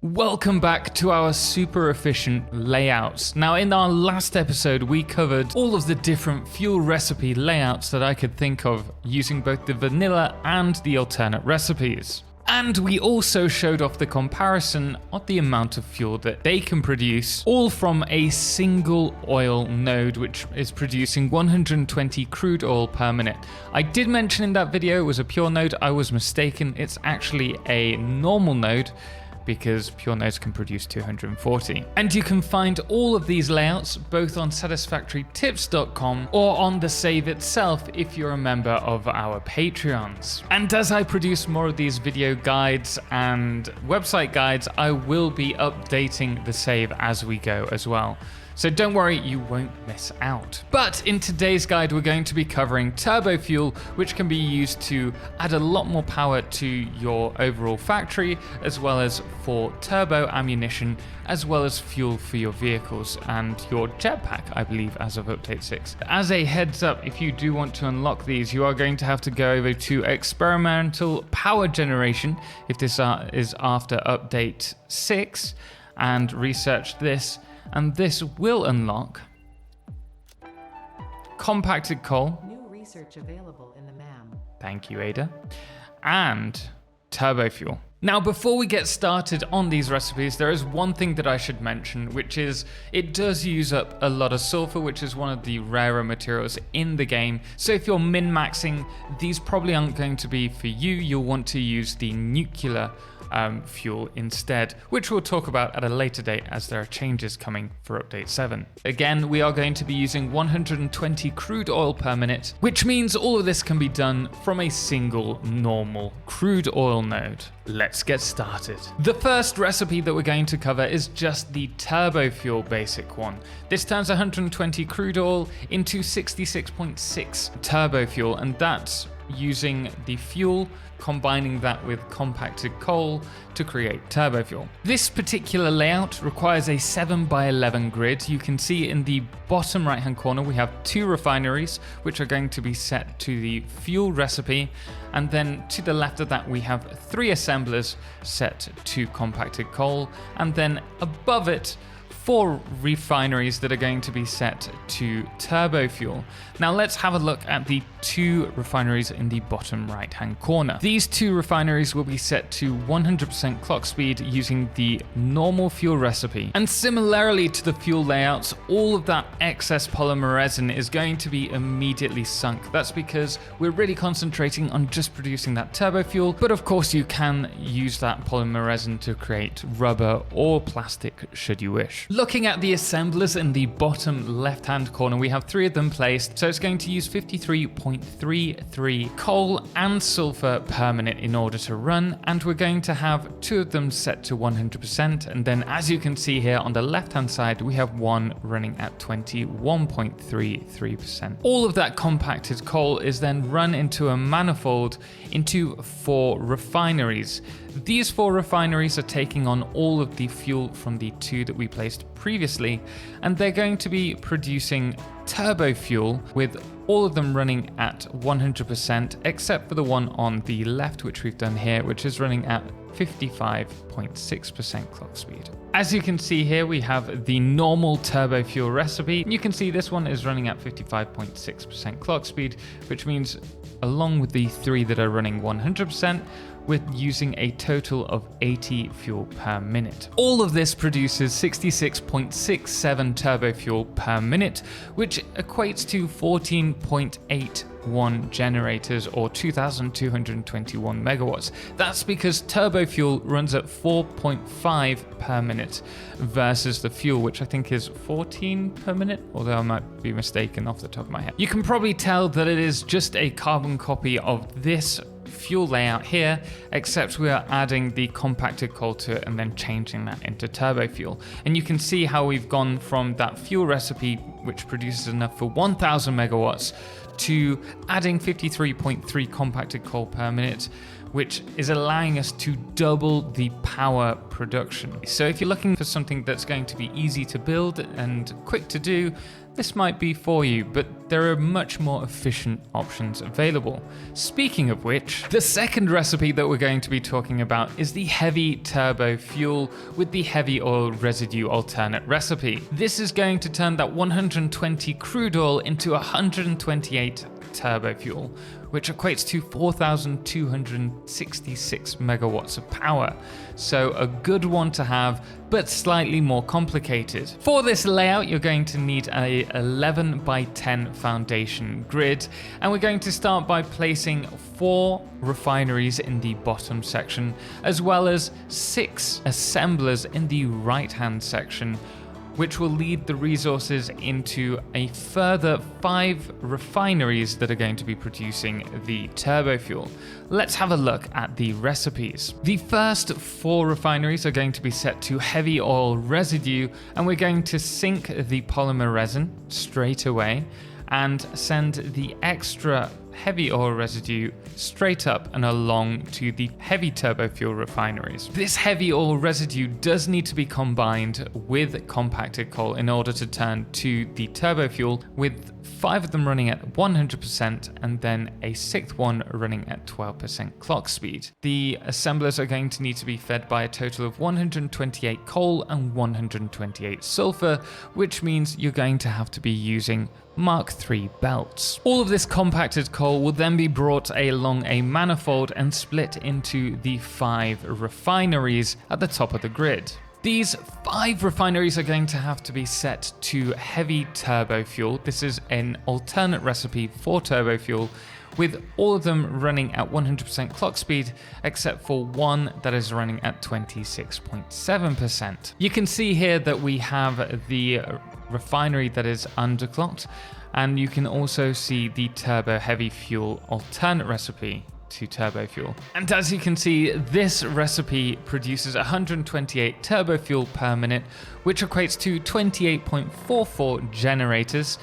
Welcome back to our super efficient layouts. Now in our last episode we covered all of the different fuel recipe layouts that I could think of using both the vanilla and the alternate recipes. And we also showed off the comparison of the amount of fuel that they can produce, all from a single oil node which is producing 120 crude oil per minute. I did mention in that video it was a pure node, I was mistaken, it's actually a normal node, because pure nodes can produce 240. And you can find all of these layouts both on satisfactorytips.com or on the save itself if you're a member of our Patreons. And as I produce more of these video guides and website guides, I will be updating the save as we go as well. So don't worry, you won't miss out. But in today's guide, we're going to be covering turbo fuel, which can be used to add a lot more power to your overall factory, as well as for turbo ammunition, as well as fuel for your vehicles and your jetpack, I believe, as of update 6. As a heads up, if you do want to unlock these, you are going to have to go over to experimental power generation, if this is after update 6, and research this. And this will unlock compacted coal. New research available in the MAM. Thank you, Ada. And turbo fuel. Now, before we get started on these recipes, there is one thing that I should mention, which is it does use up a lot of sulfur, which is one of the rarer materials in the game. So if you're min-maxing, these probably aren't going to be for you. You'll want to use the nuclear fuel instead, which we'll talk about at a later date as there are changes coming for update 7. Again, we are going to be using 120 crude oil per minute, which means all of this can be done from a single normal crude oil node. Let's get started. The first recipe that we're going to cover is just the turbo fuel basic one. This turns 120 crude oil into 66.6 turbo fuel, and that's using the fuel, combining that with compacted coal to create turbo fuel. This particular layout requires a 7x11 grid. You can see in the bottom right hand corner we have 2 refineries which are going to be set to the fuel recipe, and then to the left of that we have 3 assemblers set to compacted coal, and then above it 4 refineries that are going to be set to turbo fuel. Now let's have a look at the 2 refineries in the bottom right hand corner. These 2 refineries will be set to 100% clock speed using the normal fuel recipe. And similarly to the fuel layouts, all of that excess polymer resin is going to be immediately sunk. That's because we're really concentrating on just producing that turbo fuel, but of course you can use that polymer resin to create rubber or plastic should you wish. Looking at the assemblers in the bottom left hand corner, we have 3 of them placed, so it's going to use 53.33 coal and sulfur per minute in order to run, and we're going to have 2 of them set to 100%, and then as you can see here on the left hand side we have 1 running at 21.33%. All of that compacted coal is then run into a manifold into 4 refineries. These 4 refineries are taking on all of the fuel from the 2 that we placed previously, and they're going to be producing turbo fuel with all of them running at 100%, except for the one on the left, which we've done here, which is running at 55.6% clock speed. As you can see here, we have the normal turbo fuel recipe. You can see this one is running at 55.6% clock speed, which means along with the 3 that are running 100%, we're using a total of 80 fuel per minute. All of this produces 66.67 turbo fuel per minute, which equates to 14.81 generators or 2,221 megawatts. That's because turbo fuel runs at 4.5 per minute versus the fuel, which I think is 14 per minute, although I might be mistaken off the top of my head. You can probably tell that it is just a carbon copy of this fuel layout here, except we are adding the compacted coal to it and then changing that into turbo fuel. And you can see how we've gone from that fuel recipe, which produces enough for 1,000 megawatts, to adding 53.3 compacted coal per minute, which is allowing us to double the power production. So if you're looking for something that's going to be easy to build and quick to do, this might be for you, but there are much more efficient options available. Speaking of which, the second recipe that we're going to be talking about is the heavy turbo fuel with the heavy oil residue alternate recipe. This is going to turn that 120 crude oil into 128 turbo fuel, which equates to 4,266 megawatts of power. So a good one to have, but slightly more complicated. For this layout, you're going to need a 11 by 10 foundation grid, and we're going to start by placing 4 refineries in the bottom section, as well as 6 assemblers in the right-hand section, which will lead the resources into a further 5 refineries that are going to be producing the turbo fuel. Let's have a look at the recipes. The first 4 refineries are going to be set to heavy oil residue, and we're going to sink the polymer resin straight away and send the extra heavy oil residue straight up and along to the heavy turbo fuel refineries. This heavy oil residue does need to be combined with compacted coal in order to turn to the turbo fuel, with 5 of them running at 100% and then a 6th one running at 12% clock speed. The assemblers are going to need to be fed by a total of 128 coal and 128 sulfur, which means you're going to have to be using Mark III belts. All of this compacted coal will then be brought along a manifold and split into the 5 refineries at the top of the grid. These 5 refineries are going to have to be set to heavy turbo fuel. This is an alternate recipe for turbo fuel, with all of them running at 100% clock speed, except for one that is running at 26.7%. You can see here that we have the refinery that is underclocked, and you can also see the turbo heavy fuel alternate recipe to turbo fuel. And as you can see, this recipe produces 128 turbo fuel per minute, which equates to 28.44 generators,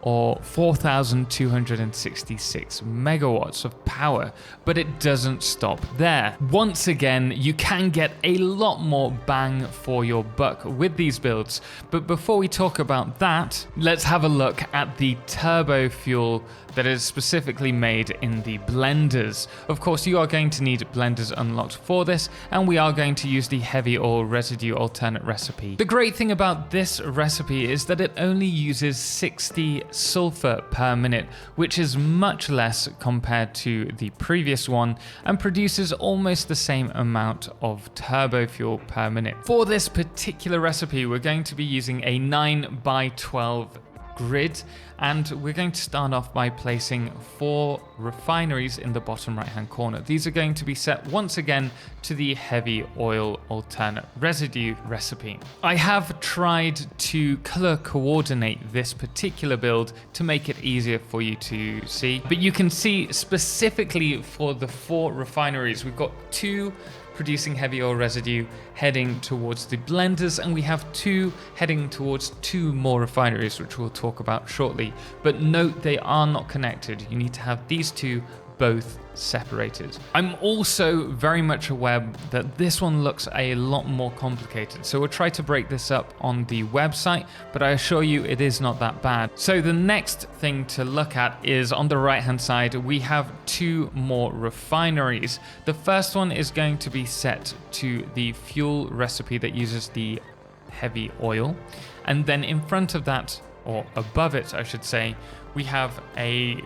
or 4,266 megawatts of power, but it doesn't stop there. Once again, you can get a lot more bang for your buck with these builds, but before we talk about that, let's have a look at the turbo fuel that is specifically made in the blenders. Of course, you are going to need blenders unlocked for this, and we are going to use the heavy oil residue alternate recipe. The great thing about this recipe is that it only uses 60 sulfur per minute, which is much less compared to the previous one, and produces almost the same amount of turbo fuel per minute. For this particular recipe, we're going to be using a 9 by 12 grid, and we're going to start off by placing 4 refineries in the bottom right hand corner. These are going to be set once again to the heavy oil alternate residue recipe. I have tried to color coordinate this particular build to make it easier for you to see, but you can see specifically for the 4 refineries, we've got 2 producing heavy oil residue heading towards the blenders, and we have 2 heading towards 2 more refineries, which we'll talk about shortly. But note, they are not connected. You need to have these 2 both separated. I'm also very much aware that this one looks a lot more complicated, so we'll try to break this up on the website, but I assure you it is not that bad. So the next thing to look at is on the right hand side, we have 2 more refineries. The first one is going to be set to the fuel recipe that uses the heavy oil, and then in front of that, or above it I should say, we have a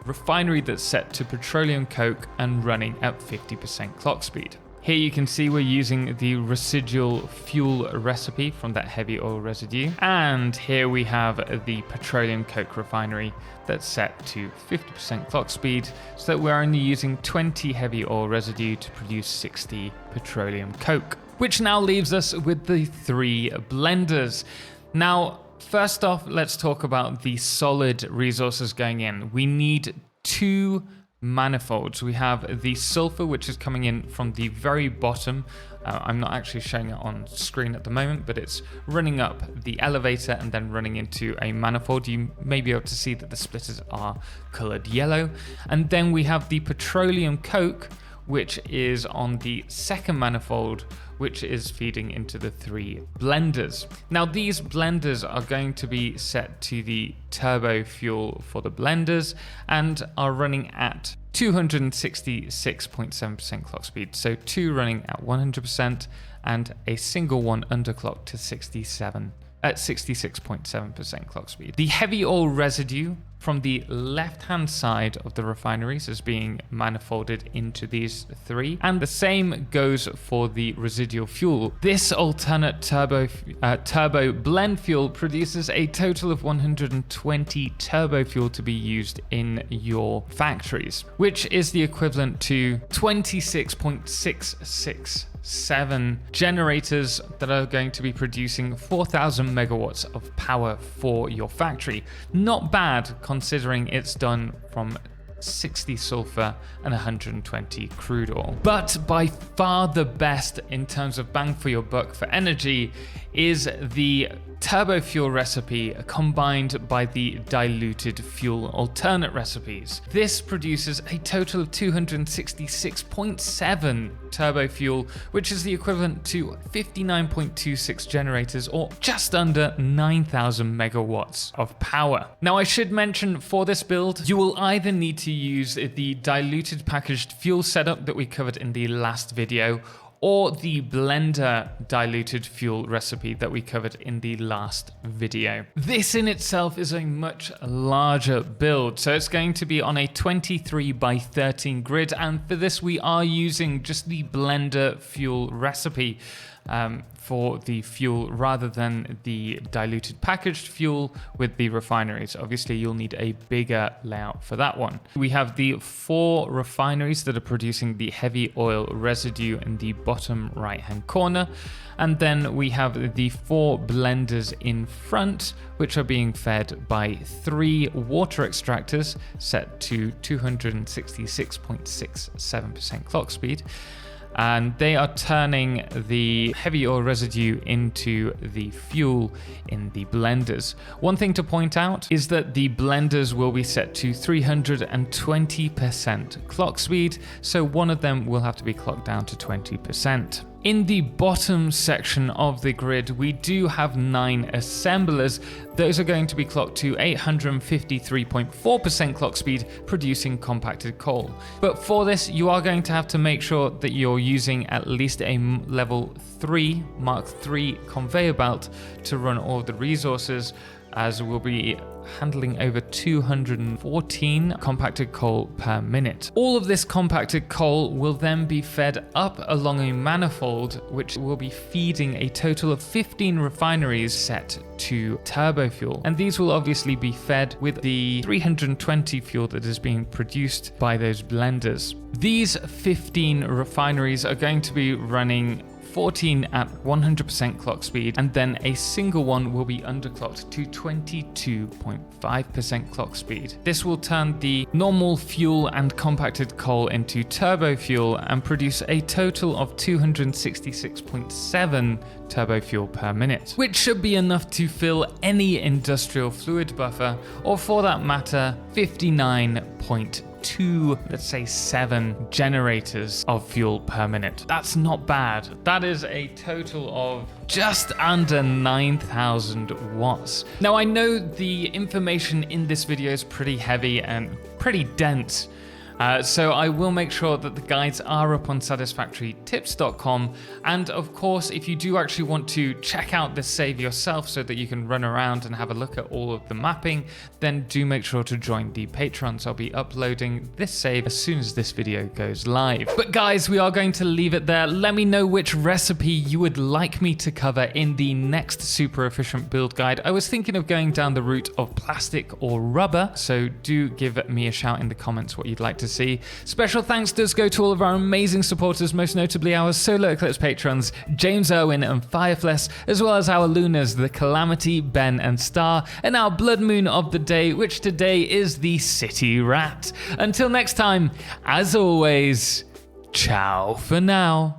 refinery that's set to petroleum coke and running at 50% clock speed. Here you can see we're using the residual fuel recipe from that heavy oil residue, and here we have the petroleum coke refinery that's set to 50% clock speed, so that we're only using 20 heavy oil residue to produce 60 petroleum coke, which now leaves us with the 3 blenders. Now, first off, let's talk about the solid resources going in. We need 2 manifolds. We have the sulfur, which is coming in from the very bottom. I'm not actually showing it on screen at the moment, but it's running up the elevator and then running into a manifold. You may be able to see that the splitters are colored yellow. And then we have the petroleum coke, which is on the second manifold, which is feeding into the 3 blenders. Now these blenders are going to be set to the turbo fuel for the blenders and are running at 266.7% clock speed. So 2 running at 100% and a single one underclocked to 66.7% clock speed. The heavy oil residue from the left-hand side of the refineries is being manifolded into these 3, and the same goes for the residual fuel. This alternate turbo blend fuel produces a total of 120 turbo fuel to be used in your factories, which is the equivalent to 26.667 generators that are going to be producing 4,000 megawatts of power for your factory. Not bad considering it's done from 60 sulfur and 120 crude oil. But by far the best in terms of bang for your buck for energy is the turbo fuel recipe combined by the diluted fuel alternate recipes. This produces a total of 266.7 turbo fuel, which is the equivalent to 59.26 generators, or just under 9,000 megawatts of power. Now I should mention, for this build you will either need to use the diluted packaged fuel setup that we covered in the last video, or the blender diluted fuel recipe that we covered in the last video. This in itself is a much larger build, so it's going to be on a 23 by 13 grid, and for this we are using just the blender fuel recipe for the fuel rather than the diluted packaged fuel with the refineries. Obviously you'll need a bigger layout for that one. We have the 4 refineries that are producing the heavy oil residue in the bottom right hand corner, and then we have the 4 blenders in front, which are being fed by 3 water extractors set to 266.67% clock speed, and they are turning the heavy oil residue into the fuel in the blenders. One thing to point out is that the blenders will be set to 320% clock speed, so one of them will have to be clocked down to 20%. In the bottom section of the grid, we do have 9 assemblers. Those are going to be clocked to 853.4% clock speed, producing compacted coal. But for this, you are going to have to make sure that you're using at least a level 3, Mark 3 conveyor belt to run all of the resources, as we'll be handling over 214 compacted coal per minute. All of this compacted coal will then be fed up along a manifold, which will be feeding a total of 15 refineries set to turbo fuel. And these will obviously be fed with the 320 fuel that is being produced by those blenders. These 15 refineries are going to be running 14 at 100% clock speed, and then a single one will be underclocked to 22.5% clock speed. This will turn the normal fuel and compacted coal into turbo fuel and produce a total of 266.7 turbo fuel per minute, which should be enough to fill any industrial fluid buffer, or for that matter, 59.2, let's say 7 generators of fuel per minute. That's not bad. That is a total of just under 9,000 watts. Now I know the information in this video is pretty heavy and pretty dense, so I will make sure that the guides are up on satisfactorytips.com, and of course if you do actually want to check out this save yourself so that you can run around and have a look at all of the mapping, then do make sure to join the Patrons. I'll be uploading this save as soon as this video goes live. But guys, we are going to leave it there. Let me know which recipe you would like me to cover in the next super efficient build guide. I was thinking of going down the route of plastic or rubber, so do give me a shout in the comments what you'd like to see. Special thanks does go to all of our amazing supporters, most notably our Solar Eclipse patrons, James Owen and Firefless, as well as our Lunas, the Calamity, Ben and Star, and our Blood Moon of the day, which today is the City Rat. Until next time, as always, ciao for now.